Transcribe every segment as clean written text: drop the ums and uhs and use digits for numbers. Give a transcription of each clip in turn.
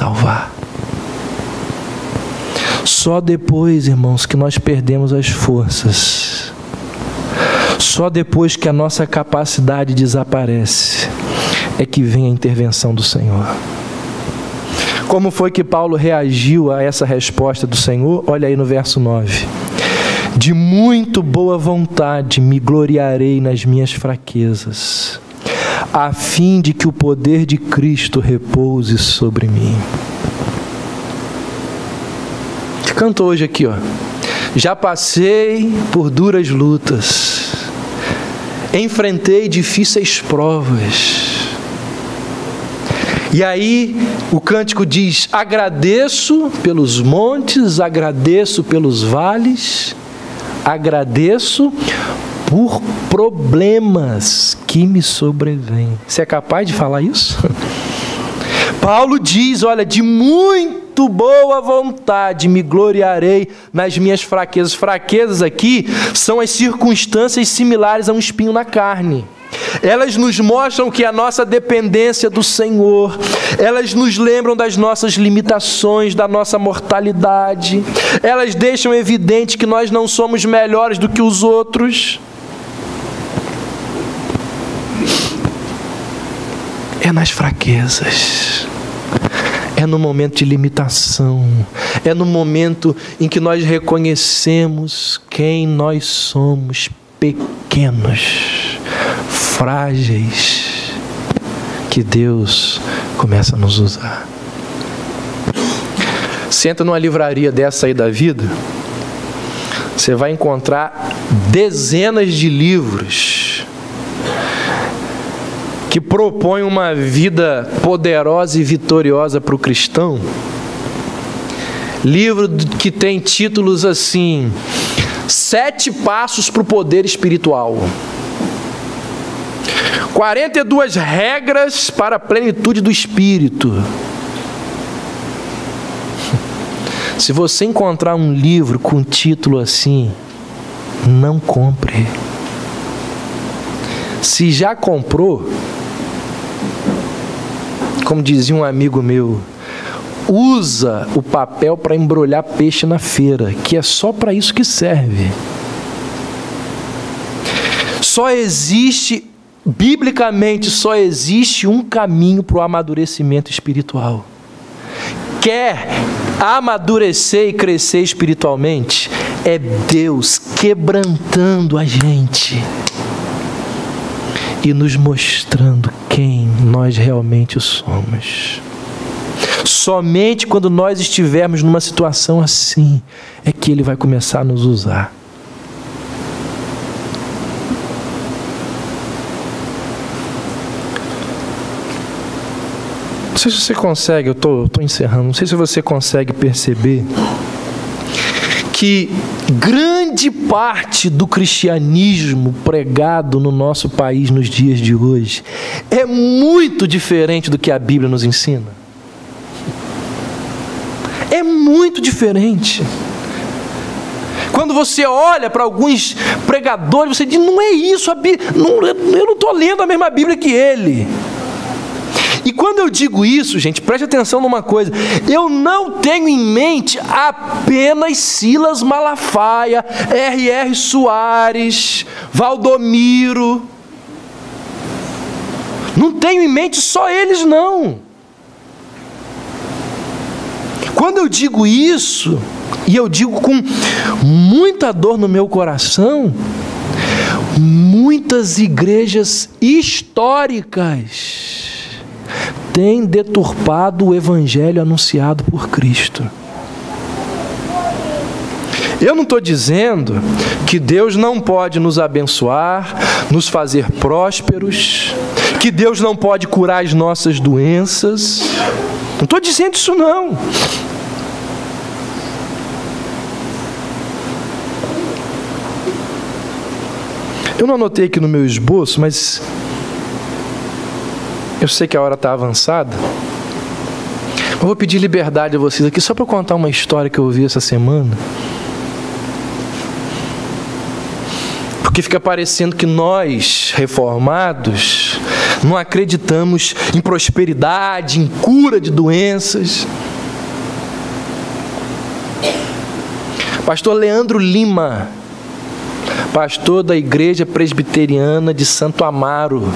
salvar. Só depois, irmãos, que nós perdemos as forças, só depois que a nossa capacidade desaparece, é que vem a intervenção do Senhor. Como foi que Paulo reagiu a essa resposta do Senhor? Olha aí no verso 9. De muito boa vontade me gloriarei nas minhas fraquezas, a fim de que o poder de Cristo repouse sobre mim. A gente cantou hoje aqui, ó. Já passei por duras lutas, enfrentei difíceis provas. E aí o cântico diz: agradeço pelos montes, agradeço pelos vales, agradeço por problemas que me sobrevêm. Você é capaz de falar isso? Paulo diz, olha, de muito boa vontade me gloriarei nas minhas fraquezas. Fraquezas aqui são as circunstâncias similares a um espinho na carne. Elas nos mostram que a nossa dependência do Senhor, elas nos lembram das nossas limitações, da nossa mortalidade, elas deixam evidente que nós não somos melhores do que os outros. É nas fraquezas, é no momento de limitação, é no momento em que nós reconhecemos quem nós somos, pequenos, frágeis, que Deus começa a nos usar. Você entra numa livraria dessa aí da vida, você vai encontrar dezenas de livros que propõem uma vida poderosa e vitoriosa para o cristão. Livro que tem títulos assim: 7 passos para o poder espiritual, 42 regras para a plenitude do Espírito. Se você encontrar um livro com título assim, não compre. Se já comprou, como dizia um amigo meu, usa o papel para embrulhar peixe na feira, que é só para isso que serve. Biblicamente, só existe um caminho para o amadurecimento espiritual. Quer amadurecer e crescer espiritualmente? É Deus quebrantando a gente e nos mostrando quem nós realmente somos. Somente quando nós estivermos numa situação assim, é que Ele vai começar a nos usar. Não sei se você consegue, eu estou encerrando, não sei se você consegue perceber que grande parte do cristianismo pregado no nosso país nos dias de hoje é muito diferente do que a Bíblia nos ensina. É muito diferente. Quando você olha para alguns pregadores, você diz: não é isso, eu não estou lendo a mesma Bíblia que ele. E quando eu digo isso, gente, preste atenção numa coisa: eu não tenho em mente apenas Silas Malafaia, R.R. Soares, Valdomiro. Não tenho em mente só eles, não. Quando eu digo isso, e eu digo com muita dor no meu coração, muitas igrejas históricas têm deturpado o evangelho anunciado por Cristo. Eu não estou dizendo que Deus não pode nos abençoar, nos fazer prósperos, que Deus não pode curar as nossas doenças. Não estou dizendo isso, não. Eu não anotei aqui no meu esboço, mas eu sei que a hora está avançada. Eu vou pedir liberdade a vocês aqui só para contar uma história que eu ouvi essa semana. Porque fica parecendo que nós, reformados, não acreditamos em prosperidade, em cura de doenças. Pastor Leandro Lima, pastor da Igreja Presbiteriana de Santo Amaro,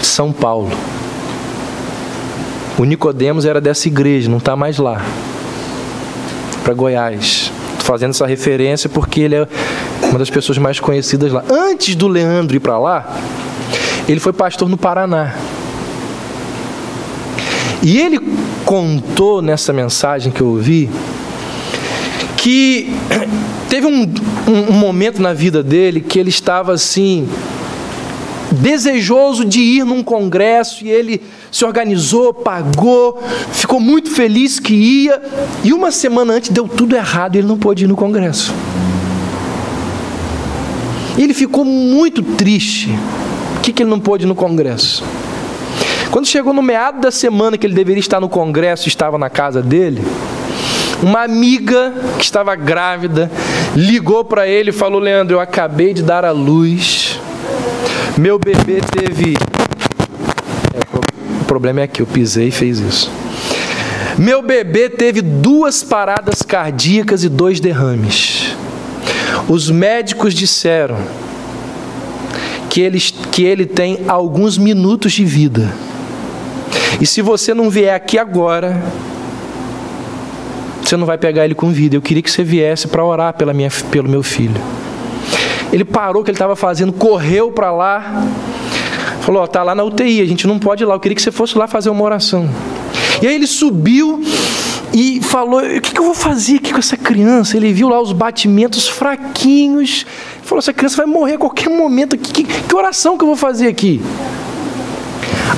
São Paulo. O Nicodemos era dessa igreja, não está mais lá, para Goiás. Estou fazendo essa referência porque ele é uma das pessoas mais conhecidas lá. Antes do Leandro ir para lá, ele foi pastor no Paraná. E ele contou nessa mensagem que eu ouvi que teve um momento na vida dele que ele estava assim, desejoso de ir num congresso, e ele se organizou, pagou, ficou muito feliz que ia, e uma semana antes deu tudo errado e ele não pôde ir no congresso. Ele ficou muito triste. Por que ele não pôde ir no congresso? Quando chegou no meado da semana que ele deveria estar no congresso, estava na casa dele, uma amiga que estava grávida ligou para ele e falou: Leandro, eu acabei de dar à luz, meu bebê teve... O problema é que eu pisei e fez isso. Meu bebê teve 2 paradas cardíacas e 2 derrames. Os médicos disseram que ele tem alguns minutos de vida. E se você não vier aqui agora, você não vai pegar ele com vida. Eu queria que você viesse para orar pelo meu filho. Ele parou o que ele estava fazendo, correu para lá, falou: está lá na UTI, a gente não pode ir lá, eu queria que você fosse lá fazer uma oração. E aí ele subiu e falou: o que eu vou fazer aqui com essa criança? Ele viu lá os batimentos fraquinhos, falou: essa criança vai morrer a qualquer momento aqui, que oração que eu vou fazer aqui?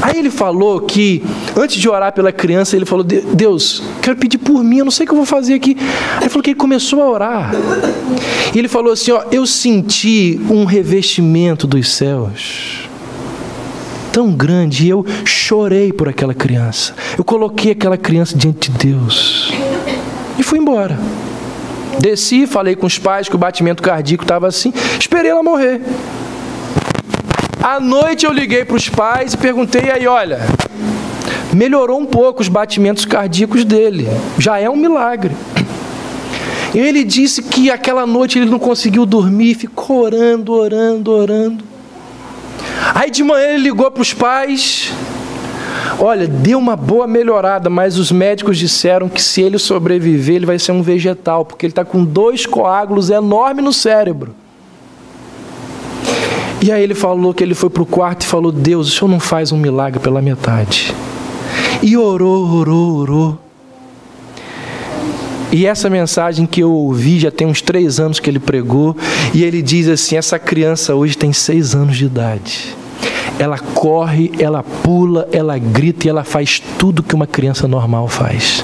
Aí ele falou que, antes de orar pela criança, ele falou: Deus, quero pedir por mim, eu não sei o que eu vou fazer aqui. Aí ele falou que ele começou a orar. E ele falou assim: eu senti um revestimento dos céus tão grande, e eu chorei por aquela criança. Eu coloquei aquela criança diante de Deus. E fui embora. Desci, falei com os pais que o batimento cardíaco estava assim, esperei ela morrer. À noite eu liguei para os pais e perguntei: e aí, olha, melhorou um pouco os batimentos cardíacos dele, já é um milagre. E ele disse que aquela noite ele não conseguiu dormir, ficou orando. Aí de manhã ele ligou para os pais: olha, deu uma boa melhorada, mas os médicos disseram que se ele sobreviver, ele vai ser um vegetal, porque ele está com 2 coágulos enormes no cérebro. E aí ele falou que ele foi para o quarto e falou: Deus, o Senhor não faz um milagre pela metade. E orou. E essa mensagem que eu ouvi, já tem uns 3 anos que ele pregou, e ele diz assim: essa criança hoje tem 6 anos de idade. Ela corre, ela pula, ela grita e ela faz tudo que uma criança normal faz.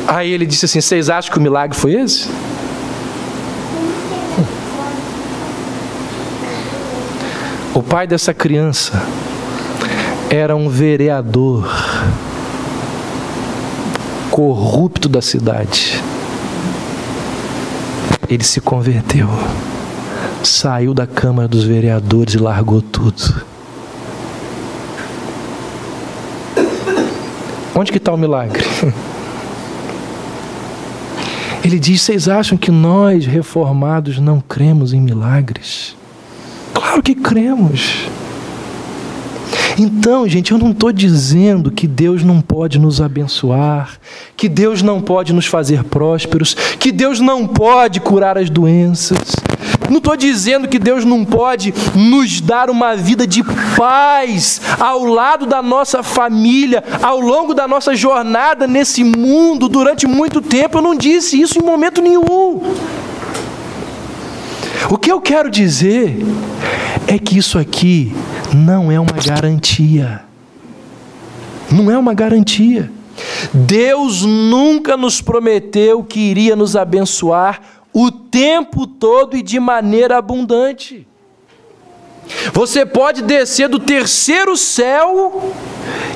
Aí ele disse assim: vocês acham que o milagre foi esse? O pai dessa criança era um vereador corrupto da cidade. Ele se converteu, saiu da Câmara dos Vereadores e largou tudo. Onde que está o milagre? Ele diz: vocês acham que nós, reformados, não cremos em milagres? Claro que cremos. Então, gente, eu não estou dizendo que Deus não pode nos abençoar, que Deus não pode nos fazer prósperos, que Deus não pode curar as doenças. Não estou dizendo que Deus não pode nos dar uma vida de paz ao lado da nossa família, ao longo da nossa jornada nesse mundo durante muito tempo. Eu não disse isso em momento nenhum. O que eu quero dizer é que isso aqui não é uma garantia. Não é uma garantia. Deus nunca nos prometeu que iria nos abençoar o tempo todo e de maneira abundante. Você pode descer do 3º céu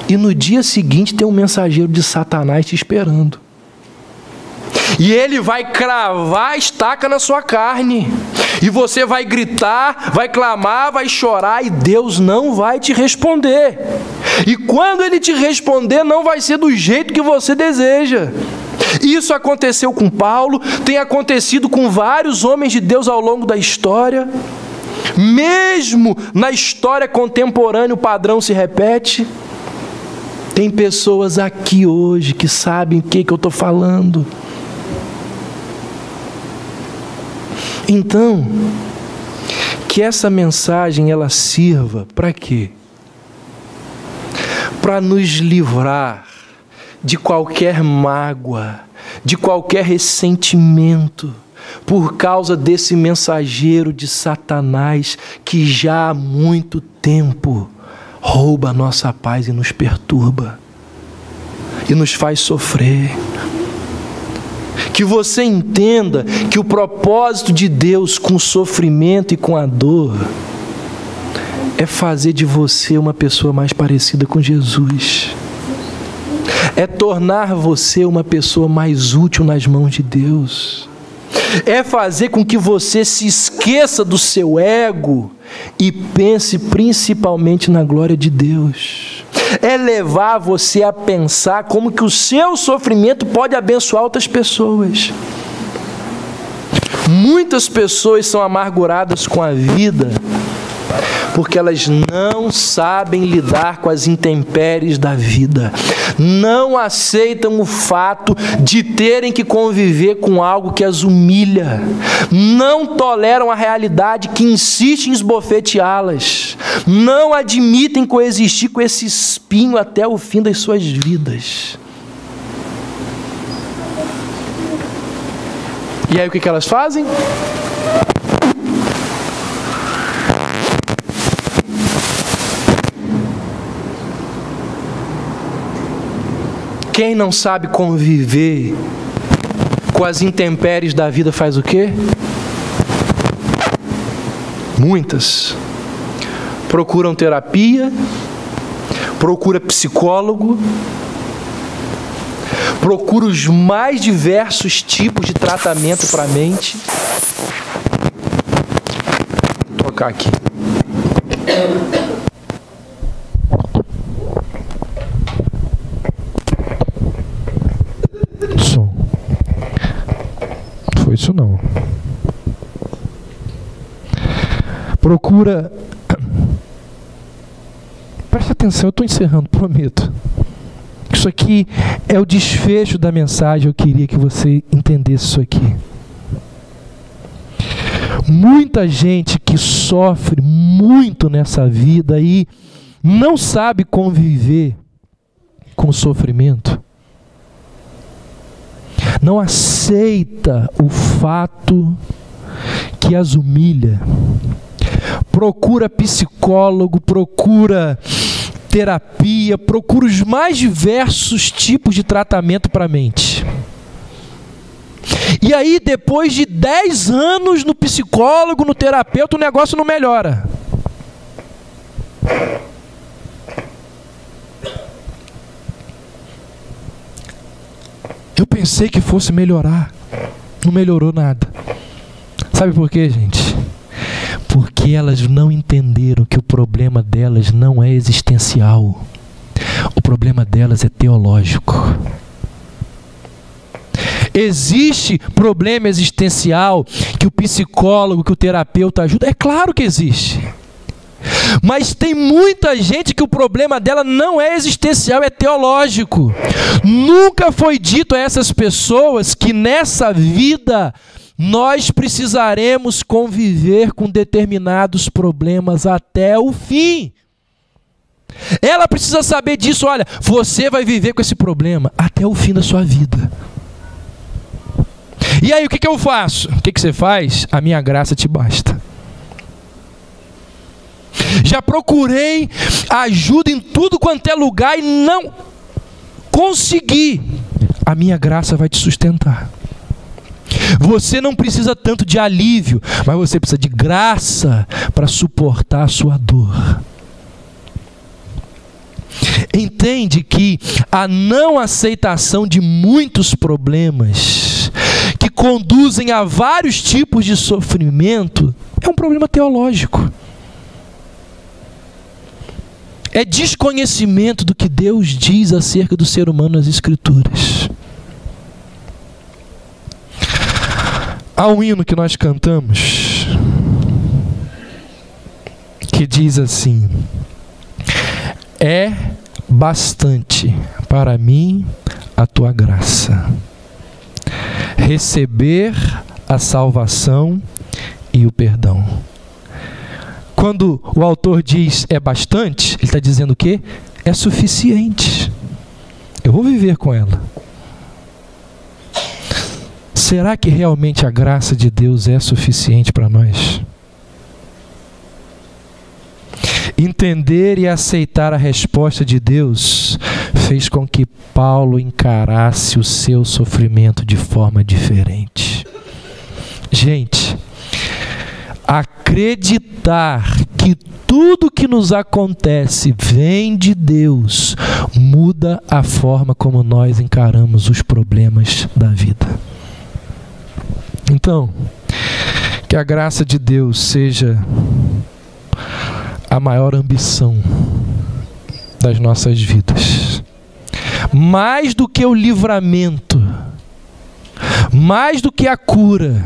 e no dia seguinte ter um mensageiro de Satanás te esperando. E ele vai cravar a estaca na sua carne. E você vai gritar, vai clamar, vai chorar e Deus não vai te responder. E quando Ele te responder, não vai ser do jeito que você deseja. Isso aconteceu com Paulo, tem acontecido com vários homens de Deus ao longo da história. Mesmo na história contemporânea, o padrão se repete. Tem pessoas aqui hoje que sabem o que eu estou falando. Então, que essa mensagem ela sirva para quê? Para nos livrar de qualquer mágoa, de qualquer ressentimento, por causa desse mensageiro de Satanás que já há muito tempo rouba a nossa paz e nos perturba e nos faz sofrer. Que você entenda que o propósito de Deus com o sofrimento e com a dor é fazer de você uma pessoa mais parecida com Jesus. É tornar você uma pessoa mais útil nas mãos de Deus. É fazer com que você se esqueça do seu ego e pense principalmente na glória de Deus. É levar você a pensar como que o seu sofrimento pode abençoar outras pessoas. Muitas pessoas são amarguradas com a vida porque elas não sabem lidar com as intempéries da vida, não aceitam o fato de terem que conviver com algo que as humilha, não toleram a realidade que insiste em esbofeteá-las, não admitem coexistir com esse espinho até o fim das suas vidas. E aí o que elas fazem? Quem não sabe conviver com as intempéries da vida faz o quê? Muitas procuram terapia, procura psicólogo, procura os mais diversos tipos de tratamento para a mente. Vou trocar aqui. Isso não. Procura. Preste atenção, eu estou encerrando, prometo. Isso aqui é o desfecho da mensagem, eu queria que você entendesse isso aqui. Muita gente que sofre muito nessa vida e não sabe conviver com o sofrimento, não aceita o fato que as humilha, procura psicólogo, procura terapia, procura os mais diversos tipos de tratamento para a mente. E aí, depois de 10 anos no psicólogo, no terapeuta, o negócio não melhora. Eu pensei que fosse melhorar. Não melhorou nada. Sabe por quê, gente? Porque elas não entenderam que o problema delas não é existencial. O problema delas é teológico. Existe problema existencial que o psicólogo, que o terapeuta ajuda? É claro que existe. Mas tem muita gente que o problema dela não é existencial, é teológico. Nunca foi dito a essas pessoas que nessa vida nós precisaremos conviver com determinados problemas até o fim. Ela precisa saber disso. Olha, você vai viver com esse problema até o fim da sua vida. E aí, o que eu faço? O que você faz? A minha graça te basta. Já procurei ajuda em tudo quanto é lugar e não consegui. A minha graça vai te sustentar. Você não precisa tanto de alívio, mas você precisa de graça para suportar a sua dor. Entende que a não aceitação de muitos problemas que conduzem a vários tipos de sofrimento é um problema teológico. É desconhecimento do que Deus diz acerca do ser humano nas Escrituras. Há um hino que nós cantamos que diz assim: é bastante para mim a tua graça, receber a salvação e o perdão. Quando o autor diz é bastante, ele está dizendo o quê? É suficiente. Eu vou viver com ela. Será que realmente a graça de Deus é suficiente para nós? Entender e aceitar a resposta de Deus fez com que Paulo encarasse o seu sofrimento de forma diferente. Gente, acreditar que tudo que nos acontece vem de Deus muda a forma como nós encaramos os problemas da vida. Então, que a graça de Deus seja a maior ambição das nossas vidas. Mais do que o livramento, mais do que a cura,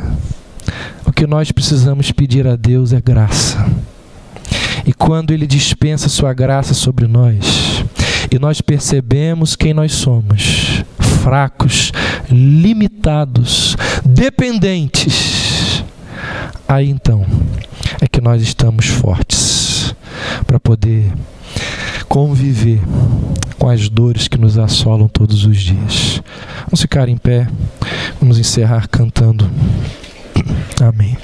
o que nós precisamos pedir a Deus é graça. E quando Ele dispensa sua graça sobre nós, e nós percebemos quem nós somos, fracos, limitados, dependentes, aí então é que nós estamos fortes para poder conviver com as dores que nos assolam todos os dias. Vamos ficar em pé, vamos encerrar cantando. Amém.